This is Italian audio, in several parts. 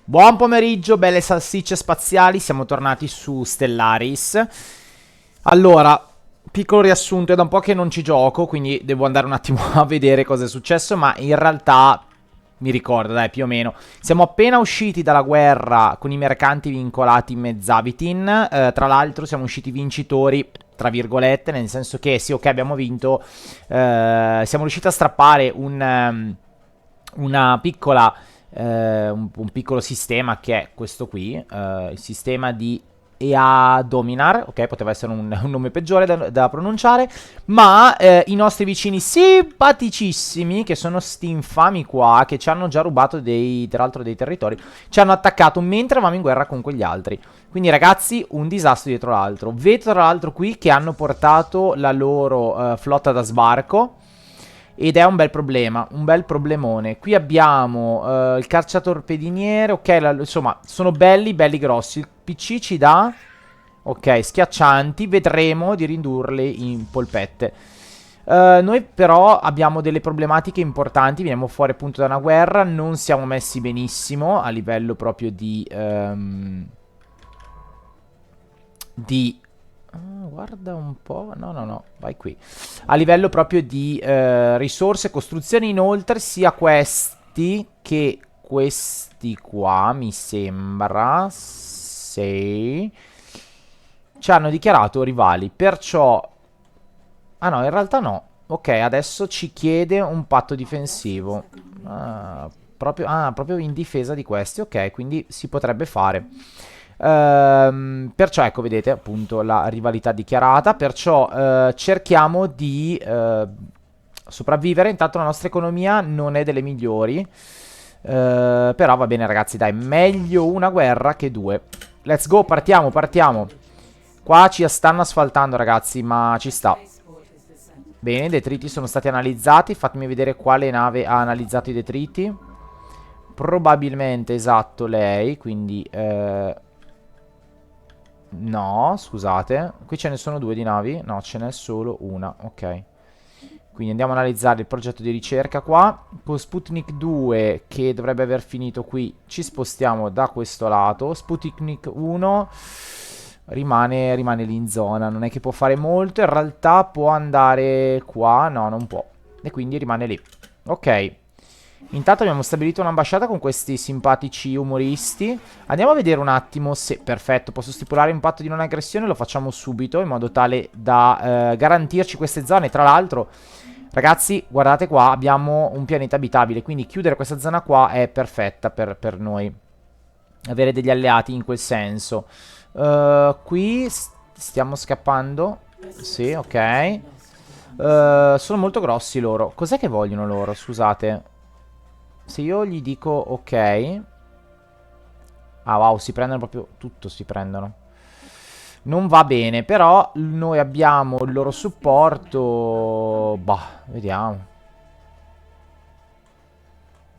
Buon pomeriggio, belle salsicce spaziali, siamo tornati su Stellaris. Allora, piccolo riassunto, è da un po' che non ci gioco, quindi devo andare un attimo a vedere cosa è successo, ma in realtà mi ricordo, dai, più o meno. Siamo appena usciti dalla guerra con i mercanti vincolati in Mezzabitin, tra l'altro siamo usciti vincitori, tra virgolette, nel senso che sì, ok, abbiamo vinto, siamo riusciti a strappare una piccola un piccolo sistema che è questo qui, il sistema di EA Dominar, ok, poteva essere un nome peggiore da pronunciare, ma i nostri vicini simpaticissimi, che sono sti infami qua, che ci hanno già rubato tra l'altro dei territori, ci hanno attaccato mentre eravamo in guerra con quegli altri. Quindi ragazzi, un disastro dietro l'altro. Vedo tra l'altro qui che hanno portato la loro flotta da sbarco. Ed è un bel problema, un bel problemone. Qui abbiamo il cacciatorpediniere. Ok, insomma, sono belli, belli grossi. Il PC ci dà, ok, schiaccianti. Vedremo di ridurli in polpette. Noi però abbiamo delle problematiche importanti. Veniamo fuori appunto da una guerra. Non siamo messi benissimo a livello proprio di guarda un po'. No, no, no, vai qui. A livello proprio di risorse, costruzioni, inoltre, sia questi che questi qua, mi sembra, sì, ci hanno dichiarato rivali. Perciò... Ah no, in realtà no. Ok, adesso ci chiede un patto difensivo. Proprio in difesa di questi. Ok, quindi si potrebbe fare. Perciò ecco, vedete appunto la rivalità dichiarata. Perciò cerchiamo di sopravvivere. Intanto la nostra economia non è delle migliori. Però va bene ragazzi, dai, meglio una guerra che due. Let's go, partiamo, partiamo. Qua ci stanno asfaltando ragazzi, ma ci sta. Bene, i detriti sono stati analizzati. Fatemi vedere quale nave ha analizzato i detriti. Probabilmente, esatto, lei. Quindi, no, scusate. Qui ce ne sono due di navi. No, ce n'è solo una. Ok. Quindi andiamo a analizzare il progetto di ricerca qua. Con Sputnik 2, che dovrebbe aver finito qui, ci spostiamo da questo lato. Sputnik 1... rimane lì in zona. Non è che può fare molto. In realtà può andare qua. No, non può. E quindi rimane lì. Ok. Intanto abbiamo stabilito un'ambasciata con questi simpatici umoristi. Andiamo a vedere un attimo se... Perfetto, posso stipulare un patto di non aggressione. Lo facciamo subito in modo tale da garantirci queste zone. Tra l'altro, ragazzi, guardate qua. Abbiamo un pianeta abitabile. Quindi chiudere questa zona qua è perfetta per noi. Avere degli alleati in quel senso. Qui stiamo scappando. Sì, ok. Sono molto grossi loro. Cos'è che vogliono loro? Scusate. Se io gli dico ok. Ah, wow, si prendono proprio tutto, si prendono. Non va bene, però noi abbiamo il loro supporto. Bah, vediamo.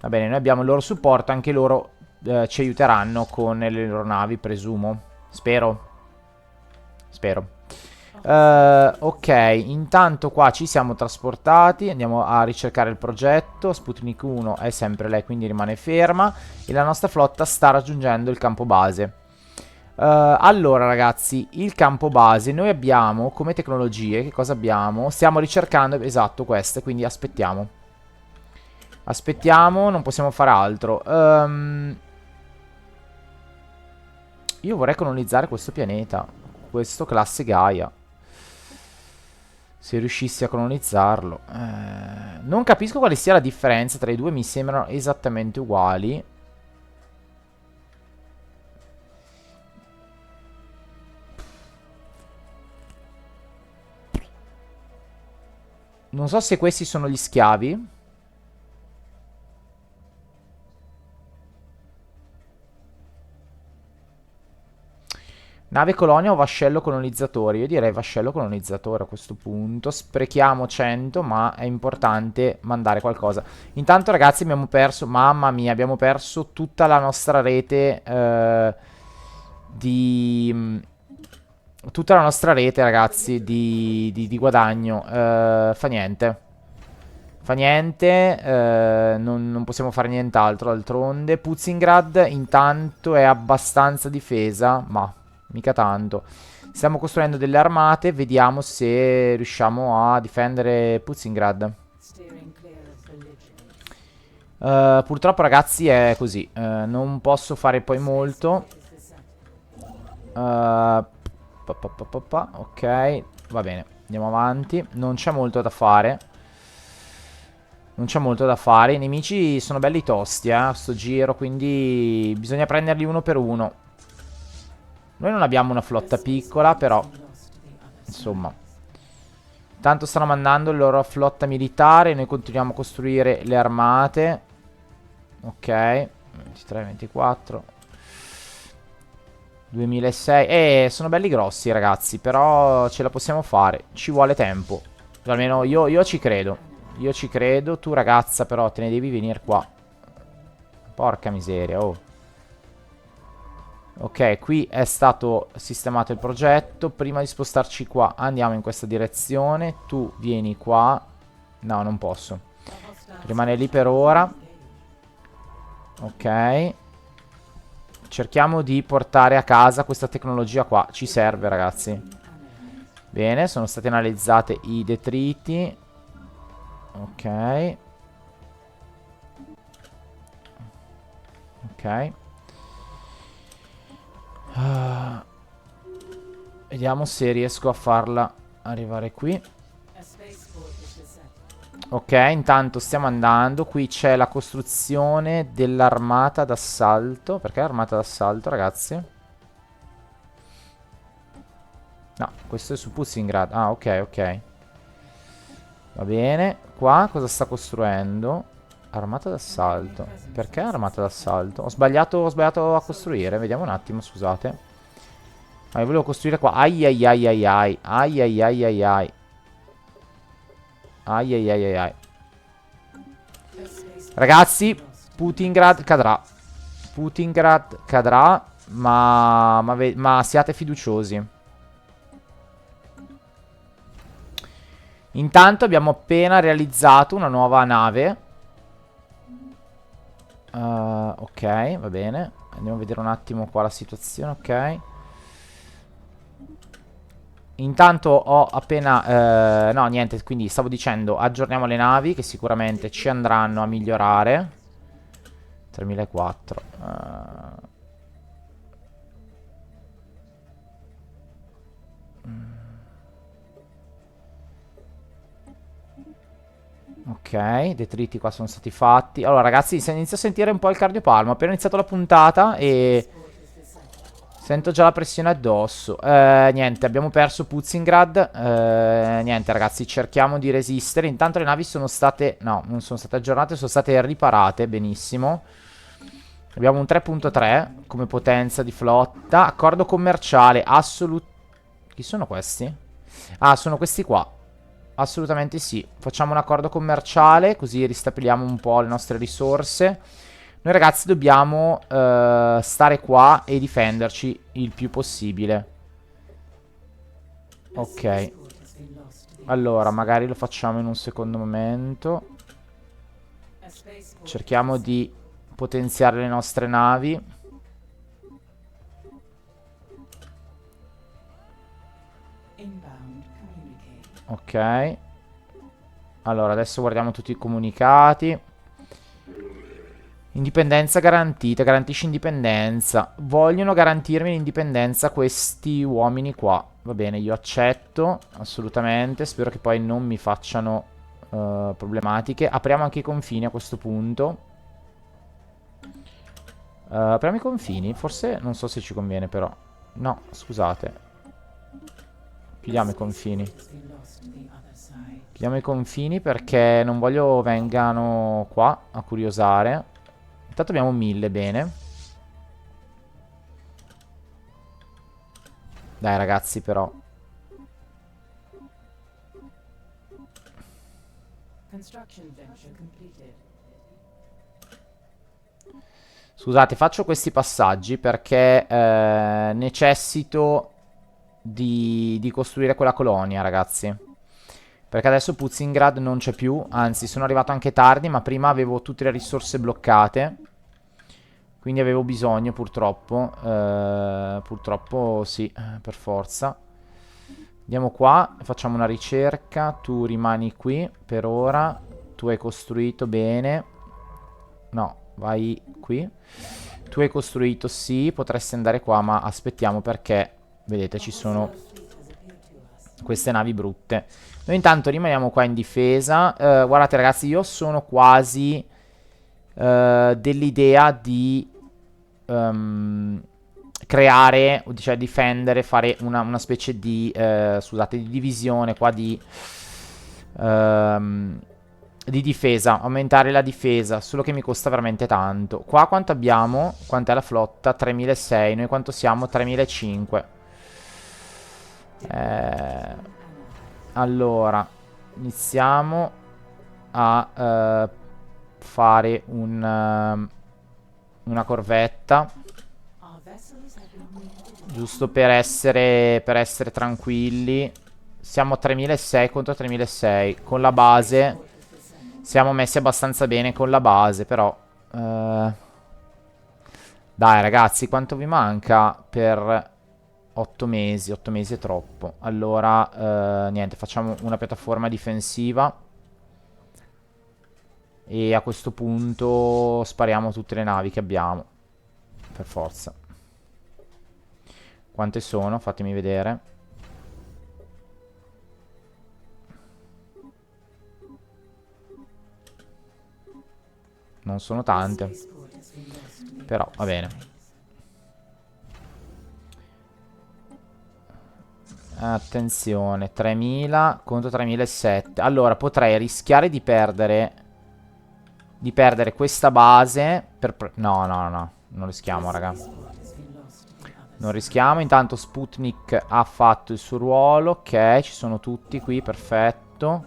Va bene, noi abbiamo il loro supporto, anche loro ci aiuteranno con le loro navi, presumo. Spero. Spero. Ok, intanto qua ci siamo trasportati. Andiamo a ricercare il progetto. Sputnik 1 è sempre lei, quindi rimane ferma. E la nostra flotta sta raggiungendo il campo base. Allora ragazzi, il campo base noi abbiamo come tecnologie. Che cosa abbiamo? Stiamo ricercando, esatto, queste. Quindi aspettiamo. Aspettiamo, non possiamo fare altro. Io vorrei colonizzare questo pianeta. Questo classe Gaia. Se riuscissi a colonizzarlo. Non capisco quale sia la differenza tra i due, mi sembrano esattamente uguali. Non so se questi sono gli schiavi. Nave colonia o vascello colonizzatore? Io direi vascello colonizzatore a questo punto. Sprechiamo 100, ma è importante mandare qualcosa. Intanto ragazzi abbiamo perso, mamma mia, abbiamo perso tutta la nostra rete di... Tutta la nostra rete ragazzi di guadagno. Fa niente. Fa niente, non possiamo fare nient'altro d'altronde. Puzingrad intanto è abbastanza difesa, ma mica tanto. Stiamo costruendo delle armate, vediamo se riusciamo a difendere Puzingrad. Purtroppo ragazzi è così, non posso fare poi molto. Ok, va bene, andiamo avanti. Non c'è molto da fare. Non c'è molto da fare. I nemici sono belli tosti, a sto giro, quindi bisogna prenderli uno per uno. Noi non abbiamo una flotta piccola, però insomma. Intanto stanno mandando la loro flotta militare. Noi continuiamo a costruire le armate. Ok, 23, 24 2006. Sono belli grossi ragazzi, però ce la possiamo fare. Ci vuole tempo. Almeno io ci credo. Io ci credo. Tu ragazza però te ne devi venire qua. Porca miseria, oh. Ok, qui è stato sistemato il progetto. Prima di spostarci qua andiamo in questa direzione. Tu vieni qua. No, non posso. Rimane lì per ora. Ok. Cerchiamo di portare a casa questa tecnologia qua. Ci serve ragazzi. Bene, sono state analizzate i detriti. Ok. Ok. Vediamo se riesco a farla arrivare qui. Ok, intanto stiamo andando. Qui c'è la costruzione dell'armata d'assalto. Perché armata d'assalto, ragazzi? No, questo è su Puzingrad. Ah, ok, ok. Va bene. Qua cosa sta costruendo? Armata d'assalto. Perché armata d'assalto? Ho sbagliato a costruire. Vediamo un attimo, scusate. Ma io volevo costruire qua. Ai ai ai ai ai. Ai ai ai ai ai. Ai ai ai ai ai. Ragazzi, Putingrad cadrà. Putingrad cadrà. Ma siate fiduciosi. Intanto abbiamo appena realizzato una nuova nave. Ok, va bene. Andiamo a vedere un attimo qua la situazione. Ok. Intanto ho appena... no, niente, quindi stavo dicendo, aggiorniamo le navi che sicuramente ci andranno a migliorare. 3004. Ok, detriti qua sono stati fatti. Allora ragazzi, inizio a sentire un po' il cardiopalmo. Ho appena iniziato la puntata e... sento già la pressione addosso. Niente, abbiamo perso Puzingrad. Niente, ragazzi, cerchiamo di resistere. Intanto le navi sono state... no, non sono state aggiornate, sono state riparate. Benissimo. Abbiamo un 3.3 come potenza di flotta. Accordo commerciale. Chi sono questi? Ah, sono questi qua. Assolutamente sì. Facciamo un accordo commerciale, così ristabiliamo un po' le nostre risorse. Noi ragazzi dobbiamo stare qua e difenderci il più possibile. Ok. Allora, magari lo facciamo in un secondo momento. Cerchiamo di potenziare le nostre navi. Ok. Allora, adesso guardiamo tutti i comunicati. Indipendenza garantita, garantisci indipendenza. Vogliono garantirmi l'indipendenza questi uomini qua. Va bene, io accetto, assolutamente. Spero che poi non mi facciano problematiche. Apriamo anche i confini a questo punto. Apriamo i confini? Forse non so se ci conviene però. No, scusate. Chiudiamo i confini. Chiudiamo i confini perché non voglio vengano qua a curiosare. Intanto abbiamo 1000, bene. Dai ragazzi però. Scusate, faccio questi passaggi perché necessito di costruire quella colonia, ragazzi. Perché adesso Puzingrad non c'è più. Anzi, sono arrivato anche tardi, ma prima avevo tutte le risorse bloccate. Quindi avevo bisogno, purtroppo. Purtroppo sì, per forza. Andiamo qua, facciamo una ricerca. Tu rimani qui per ora. Tu hai costruito bene. No, vai qui. Tu hai costruito, sì, potresti andare qua, ma aspettiamo perché, vedete, ci sono queste navi brutte. Noi intanto rimaniamo qua in difesa. Guardate ragazzi, io sono quasi dell'idea di creare, cioè difendere, fare una specie di, scusate, di divisione qua di difesa, aumentare la difesa, solo che mi costa veramente tanto. Qua quanto abbiamo? Quant'è la flotta? 3.600, noi quanto siamo? 3.500. Allora, iniziamo a fare una corvetta. Giusto per essere tranquilli. Siamo a 3.600 contro 3.600. Con la base siamo messi abbastanza bene con la base, però dai ragazzi, quanto vi manca per 8 mesi? 8 mesi è troppo. Allora, niente, facciamo una piattaforma difensiva. E a questo punto spariamo tutte le navi che abbiamo. Per forza. Quante sono? Fatemi vedere. Non sono tante. Però, va bene. Attenzione, 3.000 contro 3.700. Allora, potrei rischiare di perdere questa base no, no, no, non rischiamo, raga. Non rischiamo. Intanto Sputnik ha fatto il suo ruolo. Ok, ci sono tutti qui, perfetto.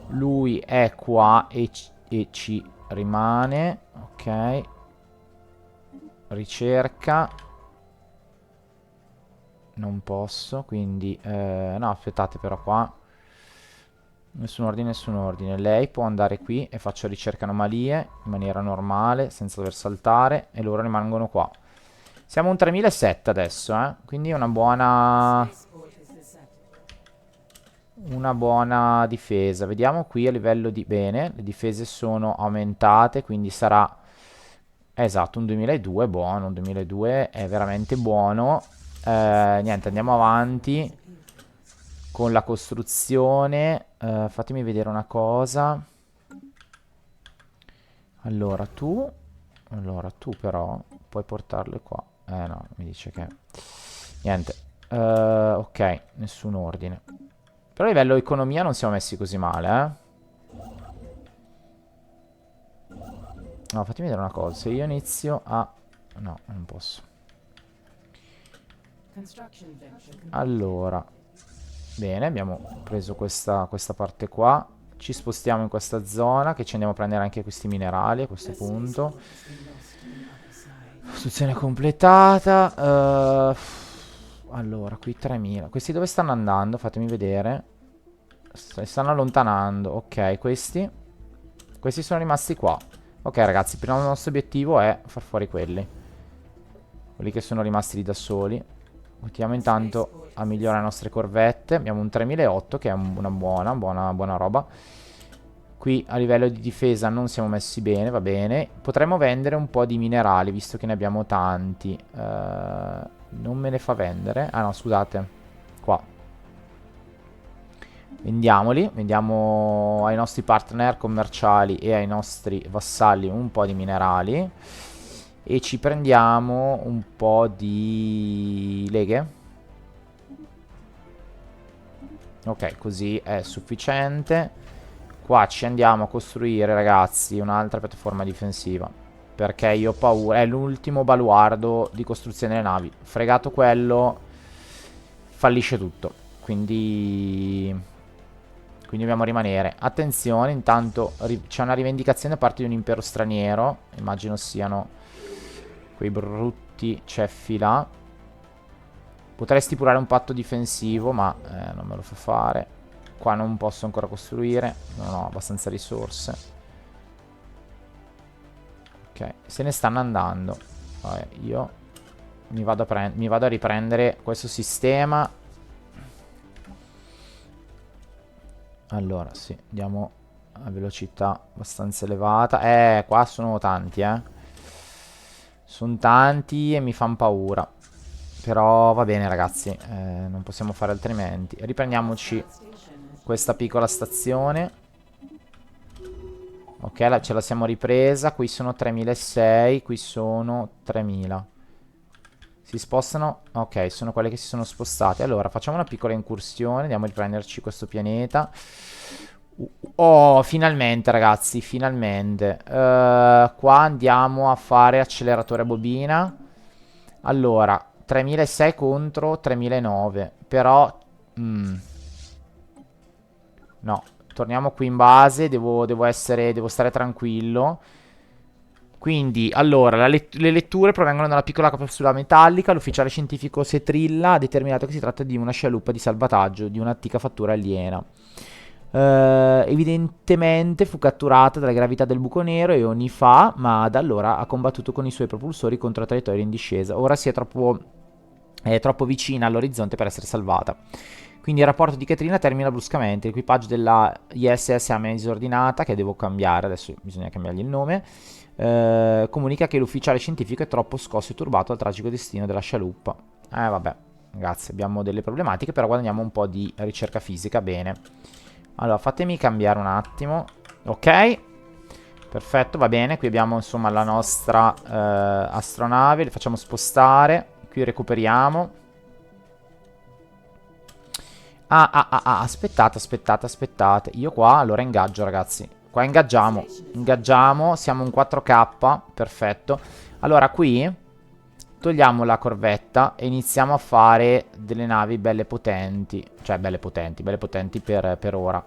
Lui è qua e ci rimane. Ok. Ricerca. Non posso, quindi no, aspettate però qua. Nessun ordine, nessun ordine. Lei può andare qui e faccio ricerca anomalie in maniera normale, senza dover saltare, e loro rimangono qua. Siamo un 3.700 adesso, quindi una buona difesa. Vediamo qui a livello di... Bene, le difese sono aumentate, quindi sarà... Esatto, un 2002 è buono, un 2002 è veramente buono. Niente, andiamo avanti con la costruzione. Fatemi vedere una cosa. Allora tu però puoi portarle qua. No, mi dice che... Niente. Ok, nessun ordine. Però a livello economia non siamo messi così male, No, fatemi vedere una cosa. Se io inizio a... No, non posso. Allora. Bene, abbiamo preso questa parte qua. Ci spostiamo in questa zona, che ci andiamo a prendere anche questi minerali a questo punto. Costruzione completata. Allora, qui 3.000. Questi dove stanno andando? Fatemi vedere. Stanno allontanando. Ok, questi sono rimasti qua. Ok ragazzi, il nostro obiettivo è far fuori quelli che sono rimasti lì da soli. Continuiamo intanto a migliorare le nostre corvette. Abbiamo un 3.800 che è una buona roba. Qui a livello di difesa non siamo messi bene, va bene. Potremmo vendere un po' di minerali, visto che ne abbiamo tanti. Non me ne fa vendere. Ah no, scusate. Qua. Vendiamoli. Vendiamo ai nostri partner commerciali e ai nostri vassalli un po' di minerali. E ci prendiamo un po' di leghe. Ok, così è sufficiente. Qua ci andiamo a costruire, ragazzi, un'altra piattaforma difensiva. Perché io ho paura. È l'ultimo baluardo di costruzione delle navi. Fregato quello, fallisce tutto. Quindi dobbiamo rimanere. Attenzione, intanto c'è una rivendicazione da parte di un impero straniero. Immagino siano quei brutti ceffi là. Potrei stipulare un patto difensivo, ma non me lo fa fare. Qua non posso ancora costruire, non ho abbastanza risorse. Ok, se ne stanno andando. Vabbè, io mi vado a riprendere questo sistema. Allora, sì, andiamo a velocità abbastanza elevata. Qua sono tanti, Sono tanti e mi fanno paura. Però va bene, ragazzi, non possiamo fare altrimenti. Riprendiamoci questa piccola stazione. Ok, ce la siamo ripresa. Qui sono 3600, qui sono 3000. Si spostano. Ok, sono quelle che si sono spostate. Allora, facciamo una piccola incursione. Andiamo a riprenderci questo pianeta. Oh, finalmente, ragazzi, finalmente. Qua andiamo a fare acceleratore a bobina. Allora, 3600 contro 3009. Però... no, torniamo qui in base. Devo stare tranquillo. Quindi, allora, le letture provengono dalla piccola capsula metallica. L'ufficiale scientifico Setrilla ha determinato che si tratta di una scialuppa di salvataggio di un'antica fattura aliena. Evidentemente fu catturata dalla gravità del buco nero eoni fa, ma da allora ha combattuto con i suoi propulsori contro la traiettoria in discesa. Ora è troppo vicina all'orizzonte per essere salvata. Quindi il rapporto di Katrina termina bruscamente. L'equipaggio della ISS a me disordinata, che devo cambiare, adesso bisogna cambiargli il nome, comunica che l'ufficiale scientifico è troppo scosso e turbato dal tragico destino della scialuppa. Vabbè, ragazzi, abbiamo delle problematiche, però guadagniamo un po' di ricerca fisica, bene. Allora, fatemi cambiare un attimo. Ok, perfetto, va bene. Qui abbiamo insomma la nostra astronave. Le facciamo spostare. Qui recuperiamo. Aspettate. Io qua allora ingaggio, ragazzi. Qua ingaggiamo, siamo un 4K, perfetto. Allora qui togliamo la corvetta e iniziamo a fare delle navi belle potenti. Cioè belle potenti per ora.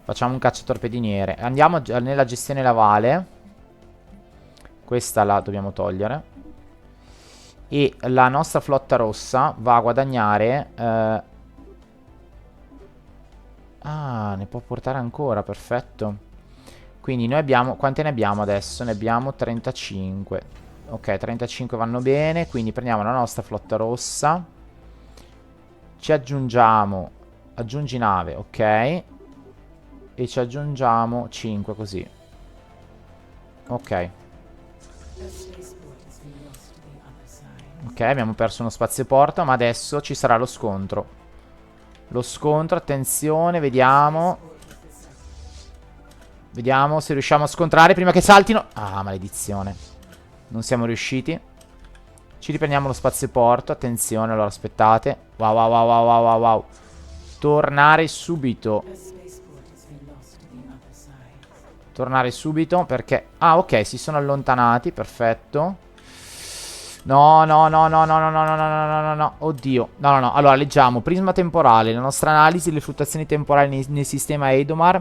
Facciamo un cacciatorpediniere. Andiamo nella gestione navale. Questa la dobbiamo togliere. E la nostra flotta rossa va a guadagnare... ne può portare ancora, perfetto. Quindi noi abbiamo... Quante ne abbiamo adesso? Ne abbiamo 35. Ok, 35 vanno bene. Quindi prendiamo la nostra flotta rossa. Ci aggiungiamo... Aggiungi nave, ok. E ci aggiungiamo 5 così. Ok. Ok, abbiamo perso uno spazioporto, ma adesso ci sarà lo scontro. Lo scontro, attenzione, vediamo. Vediamo se riusciamo a scontrare prima che saltino. Maledizione. Non siamo riusciti. Ci riprendiamo lo spazioporto, attenzione, allora aspettate. Wow. Tornare subito. Tornare subito perché... ok, si sono allontanati, perfetto. No. Oddio. No. Allora, leggiamo. Prisma temporale. La nostra analisi delle fluttuazioni temporali nel sistema Eidomar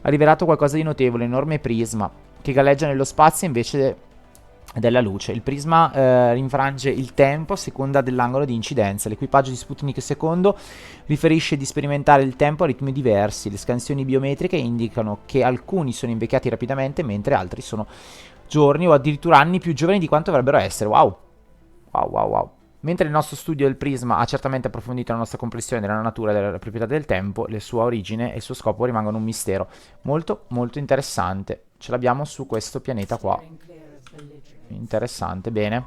ha rivelato qualcosa di notevole. Enorme prisma che galleggia nello spazio invece della luce. Il prisma rinfrange il tempo a seconda dell'angolo di incidenza. L'equipaggio di Sputnik II riferisce di sperimentare il tempo a ritmi diversi. Le scansioni biometriche indicano che alcuni sono invecchiati rapidamente, mentre altri sono giorni o addirittura anni più giovani di quanto dovrebbero essere. Wow. Mentre il nostro studio del prisma ha certamente approfondito la nostra comprensione della natura e della proprietà del tempo, le sue origini e il suo scopo rimangono un mistero. Molto interessante. Ce l'abbiamo su questo pianeta qua. Interessante, bene.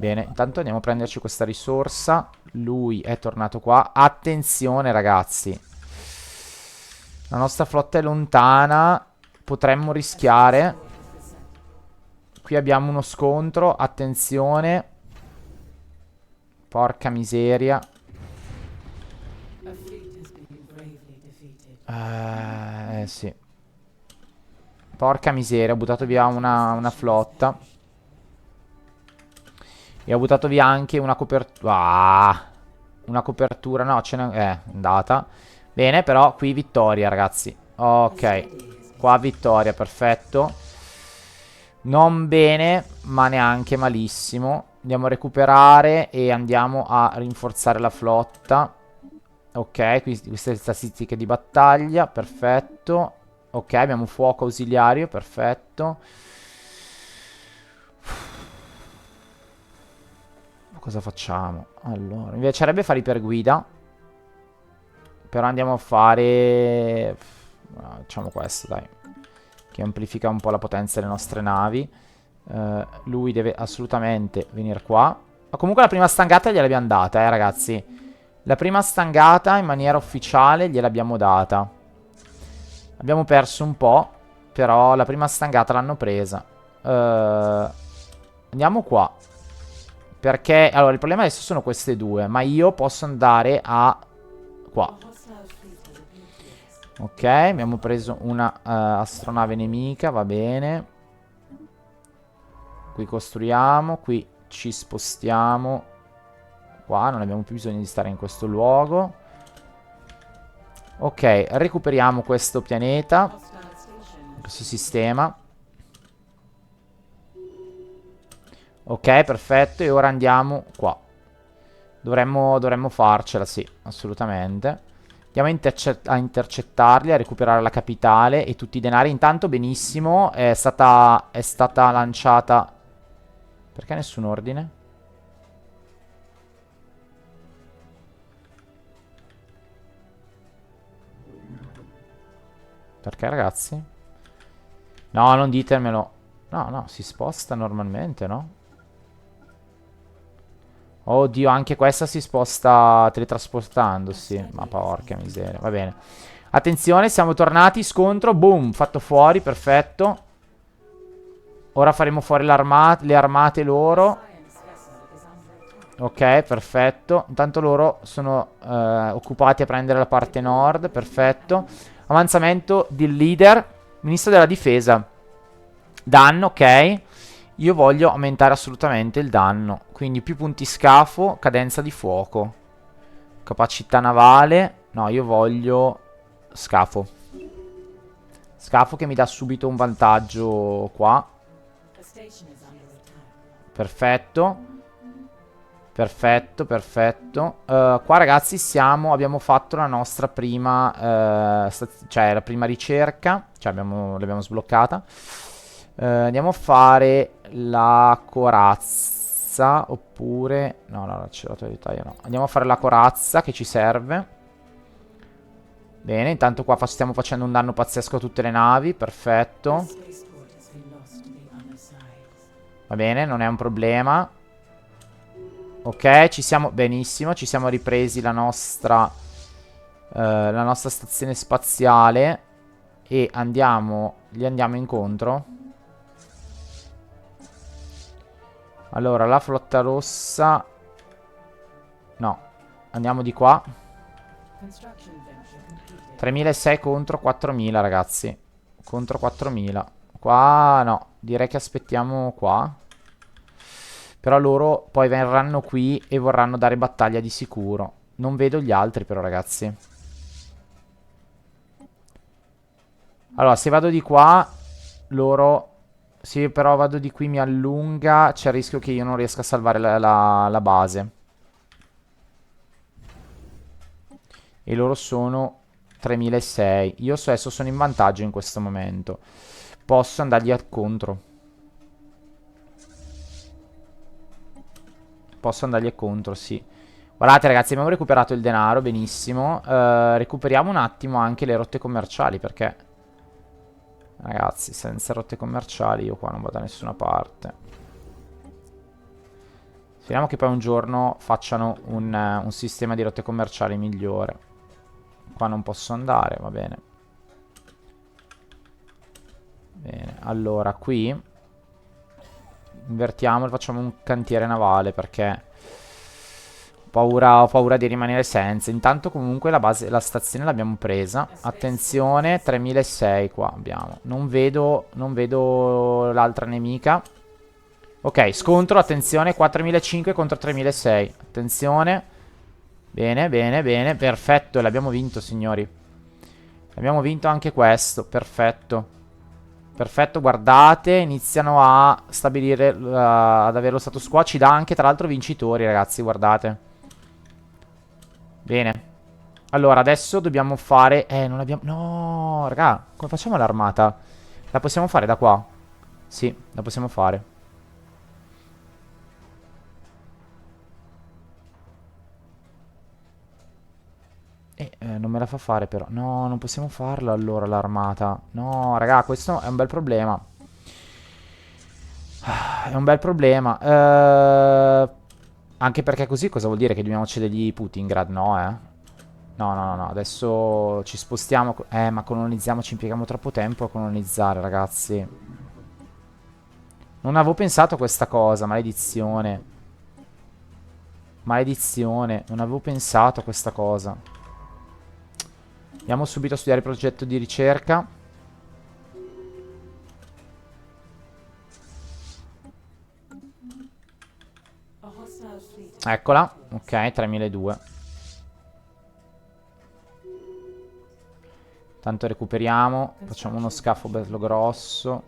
Intanto andiamo a prenderci questa risorsa. Lui è tornato qua. Attenzione, ragazzi. La nostra flotta è lontana. Potremmo rischiare. Qui abbiamo uno scontro. Attenzione. Porca miseria. Sì. Porca miseria, ho buttato via una flotta. E ho buttato via anche una copertura. Una copertura, no, ce n'è... è andata. Bene, però qui vittoria, ragazzi. Ok, qua vittoria, perfetto. Non bene, ma neanche malissimo. Andiamo a recuperare e andiamo a rinforzare la flotta. Ok, queste statistiche di battaglia, perfetto. Ok, abbiamo fuoco ausiliario, perfetto. Cosa facciamo? Allora, mi piacerebbe fare iperguida. Però andiamo a fare... Facciamo questo, dai. Che amplifica un po' la potenza delle nostre navi. Lui deve assolutamente venire qua. Ma comunque la prima stangata gliel'abbiamo data, ragazzi. La prima stangata in maniera ufficiale gliel'abbiamo data. Abbiamo perso un po', però la prima stangata l'hanno presa. Andiamo qua. Perché, allora, il problema adesso sono queste due, ma io posso andare a qua. Ok, abbiamo preso una astronave nemica, va bene. Qui costruiamo, qui ci spostiamo. Qua non abbiamo più bisogno di stare in questo luogo. Ok, recuperiamo questo pianeta, questo sistema. Ok, perfetto, e ora andiamo qua. Dovremmo farcela, sì, assolutamente. Andiamo a intercettarli, a recuperare la capitale e tutti i denari. Intanto, benissimo, è stata lanciata... Perché nessun ordine? Perché, ragazzi? No, non ditemelo. No, no, si sposta normalmente, no? Oddio, anche questa si sposta teletrasportandosi. Ma porca miseria, va bene. Attenzione, siamo tornati, scontro, boom, fatto fuori, perfetto. Ora faremo fuori le armate loro. Ok, perfetto. Intanto loro sono occupati a prendere la parte nord, perfetto. Avanzamento del leader, ministro della difesa. Danno, ok. Io voglio aumentare assolutamente il danno. Quindi più punti scafo, cadenza di fuoco. Capacità navale. No, io voglio scafo. Scafo che mi dà subito un vantaggio qua. Perfetto. Perfetto, perfetto. Qua ragazzi abbiamo fatto la nostra prima, cioè la prima ricerca. Cioè l'abbiamo sbloccata. Andiamo a fare la corazza. Oppure... No, no, l'acceleratore di taglia no. Andiamo a fare la corazza che ci serve. Bene, intanto qua stiamo facendo un danno pazzesco a tutte le navi. Perfetto. Va bene, non è un problema. Ok, ci siamo... Benissimo, ci siamo ripresi la nostra stazione spaziale. E gli andiamo incontro. Allora, la flotta rossa... No, andiamo di qua. 3.600 contro 4.000, ragazzi. Contro 4.000. Qua no, direi che aspettiamo qua. Però loro poi verranno qui e vorranno dare battaglia di sicuro. Non vedo gli altri però, ragazzi. Allora, se vado di qua, loro... Se però vado di qui mi allunga, c'è il rischio che io non riesca a salvare la base. E loro sono 3.600. Io adesso sono in vantaggio in questo momento. Posso andargli contro. Posso andargli contro, sì. Guardate ragazzi, abbiamo recuperato il denaro, benissimo. Recuperiamo un attimo anche le rotte commerciali, perché... Ragazzi, senza rotte commerciali io qua non vado da nessuna parte. Speriamo che poi un giorno facciano un sistema di rotte commerciali migliore. Qua non posso andare, va bene. Bene, allora qui invertiamo e facciamo un cantiere navale perché ho paura di rimanere senza. Intanto comunque la stazione l'abbiamo presa. Attenzione, 3.600 qua abbiamo. Non vedo l'altra nemica. Ok, scontro, attenzione, 4.500 contro 3.600. Attenzione. Bene, bene, bene, perfetto, l'abbiamo vinto, signori. Abbiamo vinto anche questo, perfetto. Perfetto, guardate, iniziano a stabilire, ad avere lo status quo. Ci dà anche, tra l'altro, vincitori, ragazzi, guardate. Bene. Allora, adesso dobbiamo fare... non abbiamo... No, raga, come facciamo l'armata? La possiamo fare da qua? Sì, la possiamo fare. Non me la fa fare però. No, non possiamo farlo allora l'armata. No, raga, questo è un bel problema. È un bel problema. Anche perché così cosa vuol dire? Che dobbiamo cedergli Putingrad? No, eh. No, no, no, no. Adesso ci spostiamo. Ma colonizziamo, ci impieghiamo troppo tempo a colonizzare, ragazzi. Non avevo pensato a questa cosa, maledizione. Maledizione, non avevo pensato a questa cosa. Andiamo subito a studiare il progetto di ricerca. Eccola, ok, 3002. Tanto recuperiamo, facciamo uno scafo bello grosso.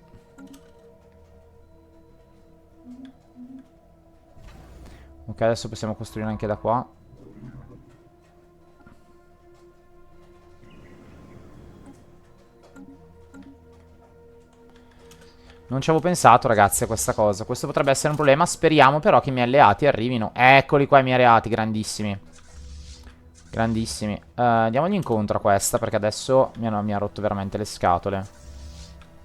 Ok, adesso possiamo costruire anche da qua. Non ci avevo pensato, ragazzi, a questa cosa. Questo potrebbe essere un problema. Speriamo però che i miei alleati arrivino. Eccoli qua i miei alleati, grandissimi. Grandissimi. Andiamogli incontro a questa, perché adesso mi ha rotto veramente le scatole.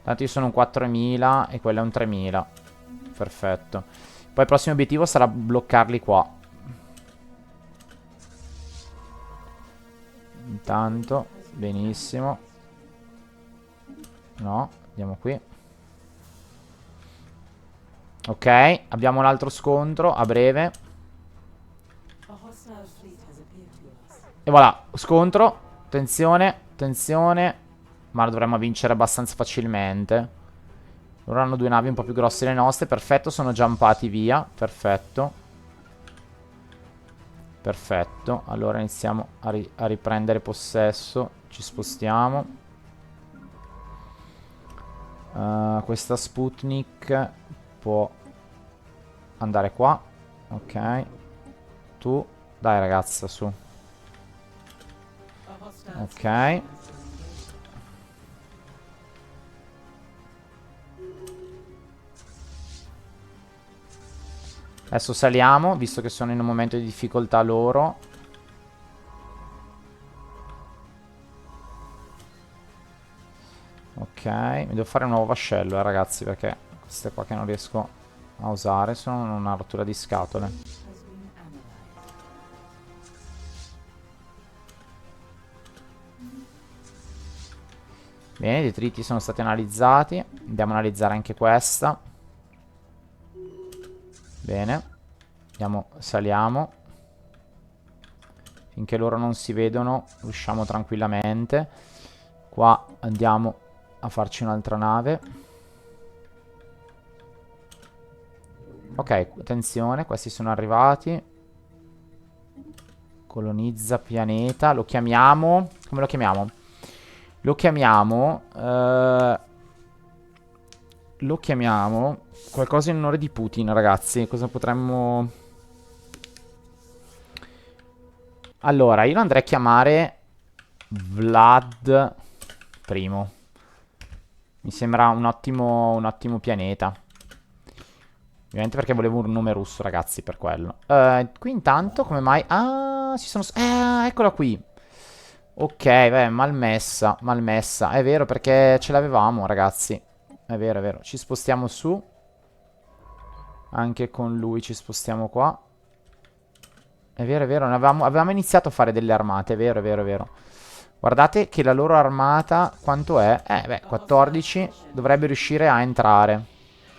Tanto io sono un 4000 e quello è un 3000. Perfetto. Poi il prossimo obiettivo sarà bloccarli qua. Intanto, benissimo. No, andiamo qui. Ok, abbiamo un altro scontro a breve. E voilà, scontro. Attenzione, attenzione. Ma dovremmo vincere abbastanza facilmente. Loro hanno due navi un po' più grosse delle nostre. Perfetto, sono jumpati via. Perfetto. Perfetto. Allora iniziamo a riprendere possesso. Ci spostiamo. Questa Sputnik può andare qua. Ok. Tu. Dai ragazza, su. Ok. Adesso saliamo, visto che sono in un momento di difficoltà loro. Ok, mi devo fare un nuovo vascello, ragazzi, perché queste qua che non riesco a usare sono una rottura di scatole. Bene, i detriti sono stati analizzati. Andiamo a analizzare anche questa. Bene. Andiamo, saliamo. Finché loro non si vedono, usciamo tranquillamente. Qua andiamo a farci un'altra nave. Ok, attenzione, questi sono arrivati. Colonizza pianeta. Lo chiamiamo... Come lo chiamiamo? Lo chiamiamo... lo chiamiamo... Qualcosa in onore di Putin, ragazzi. Cosa potremmo... Allora, io lo andrei a chiamare... Vlad I. Mi sembra un ottimo pianeta. Ovviamente perché volevo un nome russo, ragazzi, per quello. Qui intanto, come mai... Ah, si sono... eccola qui. Ok, beh, malmessa, malmessa. È vero, perché ce l'avevamo, ragazzi. È vero, è vero. Ci spostiamo su. Anche con lui ci spostiamo qua. È vero, avevamo iniziato a fare delle armate, è vero, è vero, è vero. Guardate che la loro armata, quanto è? Beh, 14, dovrebbe riuscire a entrare. Ai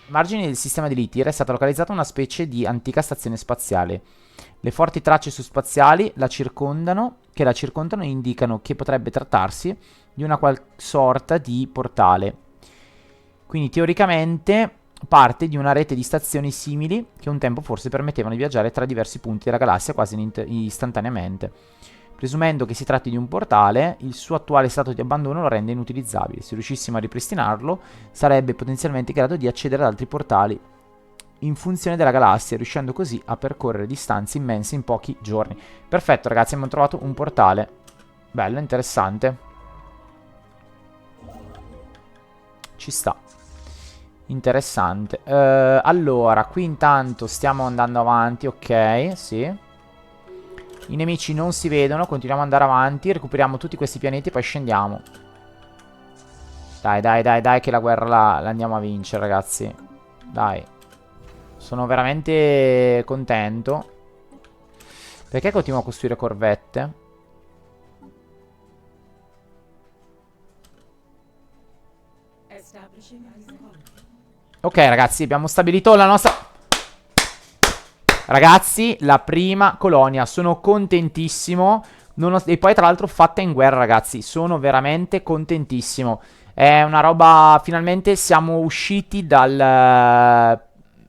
margini del sistema di Litir è stata localizzata una specie di antica stazione spaziale. Le forti tracce su spaziali che la circondano indicano che potrebbe trattarsi di una qual sorta di portale. Quindi teoricamente parte di una rete di stazioni simili che un tempo forse permettevano di viaggiare tra diversi punti della galassia quasi istantaneamente. Presumendo che si tratti di un portale, il suo attuale stato di abbandono lo rende inutilizzabile. Se riuscissimo a ripristinarlo, sarebbe potenzialmente in grado di accedere ad altri portali in funzione della galassia, riuscendo così a percorrere distanze immense in pochi giorni. Perfetto, ragazzi, abbiamo trovato un portale. Bello, interessante. Ci sta. Interessante. Allora, qui intanto stiamo andando avanti, ok, sì. I nemici non si vedono, continuiamo ad andare avanti, recuperiamo tutti questi pianeti e poi scendiamo. Dai, dai, dai, dai, che la guerra la andiamo a vincere, ragazzi. Dai. Sono veramente contento. Perché continuo a costruire corvette? Ok, ragazzi, abbiamo stabilito la nostra... Ragazzi, la prima colonia. Sono contentissimo. E poi, tra l'altro, fatta in guerra, ragazzi. Sono veramente contentissimo. È una roba... Finalmente siamo usciti dal...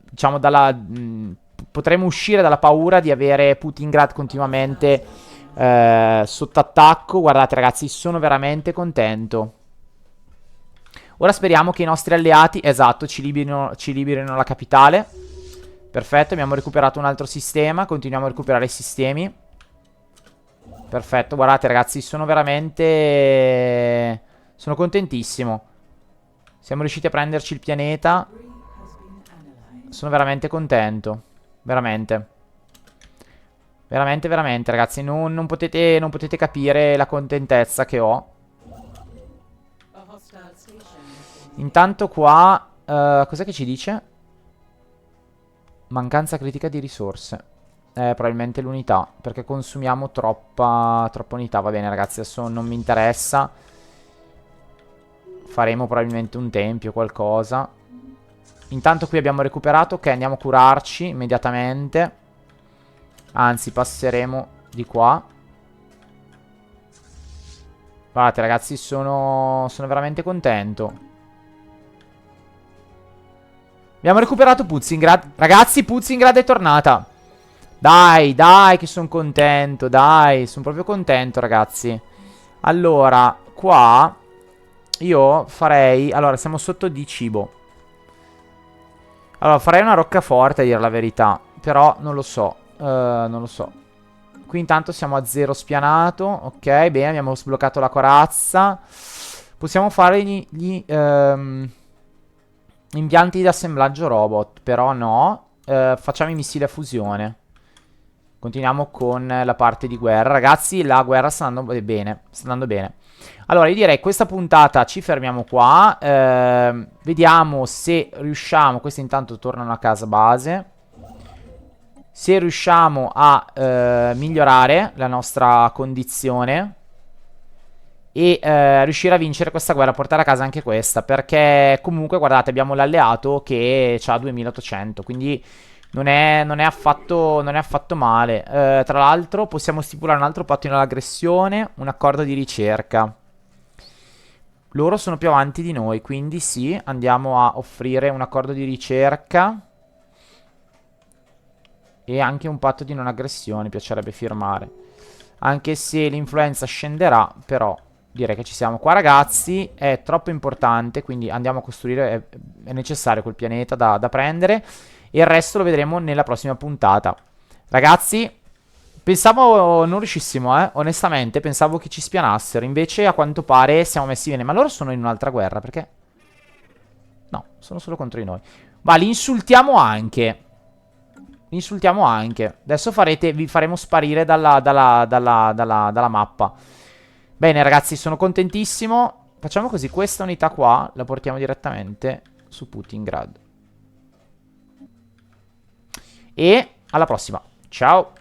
Diciamo, dalla... potremmo uscire dalla paura di avere Putingrad continuamente sotto attacco. Guardate, ragazzi, sono veramente contento. Ora speriamo che i nostri alleati, esatto, ci liberino la capitale. Perfetto, abbiamo recuperato un altro sistema. Continuiamo a recuperare i sistemi. Perfetto, guardate ragazzi, sono veramente... Sono contentissimo. Siamo riusciti a prenderci il pianeta. Sono veramente contento. Veramente. Veramente, veramente, ragazzi. Non potete capire la contentezza che ho. Intanto qua... cos'è che ci dice? Mancanza critica di risorse. Probabilmente l'unità. Perché consumiamo troppa unità. Va bene, ragazzi, adesso non mi interessa. Faremo probabilmente un tempio, qualcosa. Intanto qui abbiamo recuperato. Ok, andiamo a curarci immediatamente. Anzi, passeremo di qua. Guardate, ragazzi, sono veramente contento. Abbiamo recuperato Puzingrad. Ragazzi, Puzingrad è tornata. Dai, dai, che sono contento. Dai, sono proprio contento, ragazzi. Allora, qua io farei... Allora, siamo sotto di cibo. Allora, farei una roccaforte, a dire la verità. Però non lo so. Non lo so. Qui intanto siamo a 0 spianato. Ok, bene, abbiamo sbloccato la corazza. Possiamo fare gli impianti di assemblaggio robot. Però no. Facciamo i missili a fusione. Continuiamo con la parte di guerra. Ragazzi, la guerra sta andando bene. Sta andando bene. Allora, io direi questa puntata ci fermiamo qua. Vediamo se riusciamo. Questi intanto tornano a casa base. Se riusciamo a migliorare la nostra condizione e riuscire a vincere questa guerra, portare a casa anche questa. Perché comunque, guardate, abbiamo l'alleato che ha 2800. Quindi non è affatto male. Tra l'altro possiamo stipulare un altro patto di non aggressione, un accordo di ricerca. Loro sono più avanti di noi, quindi sì, andiamo a offrire un accordo di ricerca. E anche un patto di non aggressione, mi piacerebbe firmare. Anche se l'influenza scenderà, però direi che ci siamo qua, ragazzi. È troppo importante, quindi andiamo a costruire, è necessario quel pianeta da prendere. E il resto lo vedremo nella prossima puntata. Ragazzi, pensavo non riuscissimo, onestamente, pensavo che ci spianassero. Invece, a quanto pare, siamo messi bene. Ma loro sono in un'altra guerra, perché? No, sono solo contro di noi. Ma li insultiamo anche. Li insultiamo anche. Adesso vi faremo sparire dalla mappa. Bene, ragazzi, sono contentissimo. Facciamo così, questa unità qua la portiamo direttamente su Putingrad. E alla prossima. Ciao.